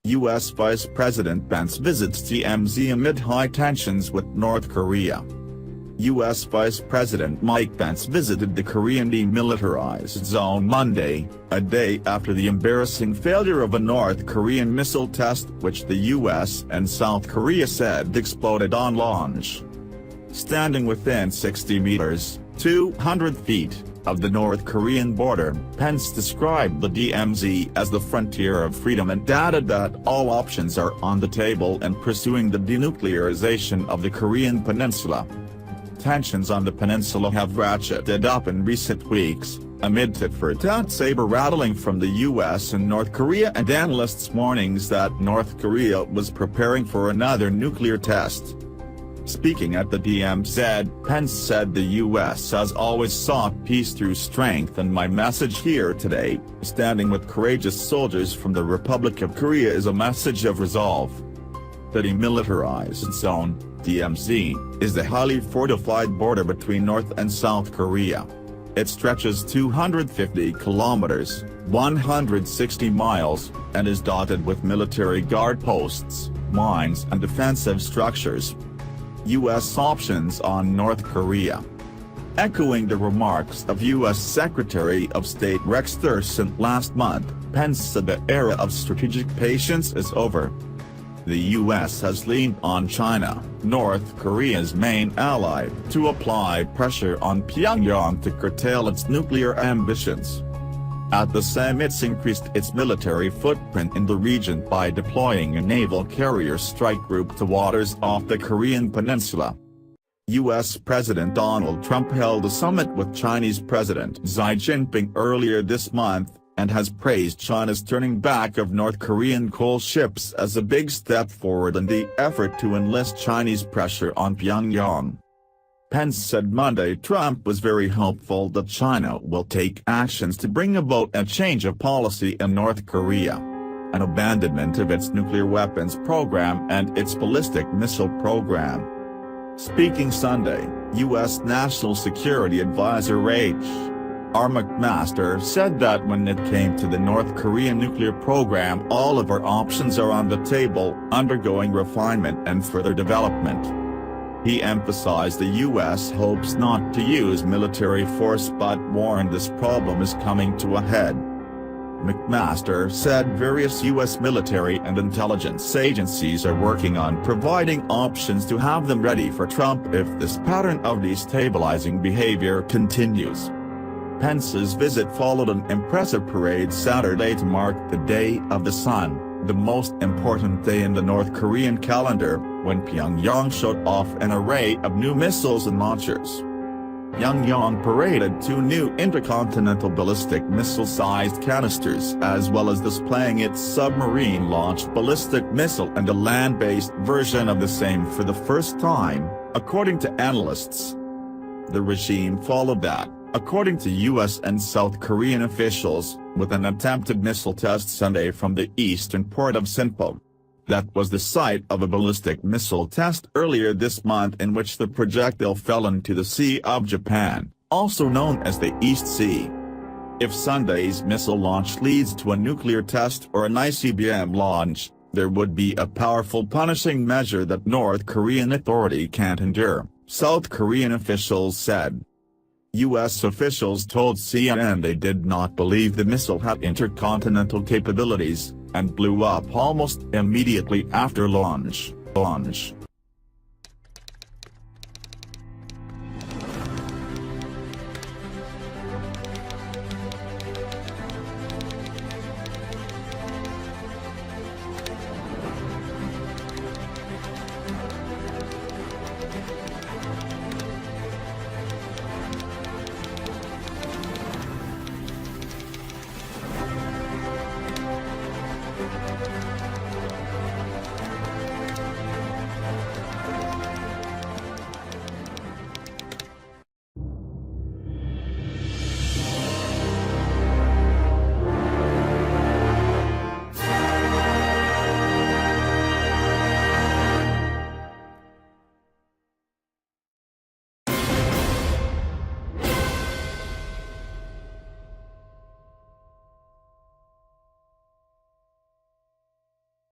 U.S. Vice President Pence visits DMZ amid high tensions with North Korea. U.S. Vice President Mike Pence visited the Korean demilitarized zone Monday, a day after the embarrassing failure of a North Korean missile test which the U.S. and South Korea said exploded on launch. Standing within 60 meters, 200 feet, of the North Korean border, Pence described the DMZ as the frontier of freedom and added that all options are on the table in pursuing the denuclearization of the Korean peninsula. Tensions on the peninsula have ratcheted up in recent weeks, amid tit-for-tat saber-rattling from the U.S. and North Korea and analysts' warnings that North Korea was preparing for another nuclear test. Speaking at the DMZ, Pence said the U.S. has always sought peace through strength, and my message here today, standing with courageous soldiers from the Republic of Korea, is a message of resolve. The demilitarized zone, DMZ, is the highly fortified border between North and South Korea. It stretches 250 kilometers, 160 miles, and is dotted with military guard posts, mines and defensive structures. U.S. options on North Korea. Echoing the remarks of U.S. Secretary of State Rex Tillerson last month, Pence said the era of strategic patience is over. The U.S. has leaned on China, North Korea's main ally, to apply pressure on Pyongyang to curtail its nuclear ambitions. At the same, it's increased its military footprint in the region by deploying a naval carrier strike group to waters off the Korean peninsula. U.S. President Donald Trump held a summit with Chinese President Xi Jinping earlier this month, and has praised China's turning back of North Korean coal ships as a big step forward in the effort to enlist Chinese pressure on Pyongyang. Pence said Monday Trump was very hopeful that China will take actions to bring about a change of policy in North Korea, an abandonment of its nuclear weapons program and its ballistic missile program. Speaking Sunday, U.S. National Security Advisor H.R. McMaster said that when it came to the North Korean nuclear program, all of our options are on the table, undergoing refinement and further development. He emphasized the U.S. hopes not to use military force but warned this problem is coming to a head. McMaster said various U.S. military and intelligence agencies are working on providing options to have them ready for Trump if this pattern of destabilizing behavior continues. Pence's visit followed an impressive parade Saturday to mark the Day of the Sun, the most important day in the North Korean calendar, when Pyongyang showed off an array of new missiles and launchers. Pyongyang paraded 2 new intercontinental ballistic missile-sized canisters as well as displaying its submarine-launched ballistic missile and a land-based version of the same for the first time, according to analysts. The regime followed that, according to U.S. and South Korean officials, with an attempted missile test Sunday from the eastern port of Sinpo. That was the site of a ballistic missile test earlier this month in which the projectile fell into the Sea of Japan, also known as the East Sea. If Sunday's missile launch leads to a nuclear test or an ICBM launch, there would be a powerful punishing measure that North Korean authority can't endure, South Korean officials said. U.S. officials told CNN they did not believe the missile had intercontinental capabilities, and blew up almost immediately after launch.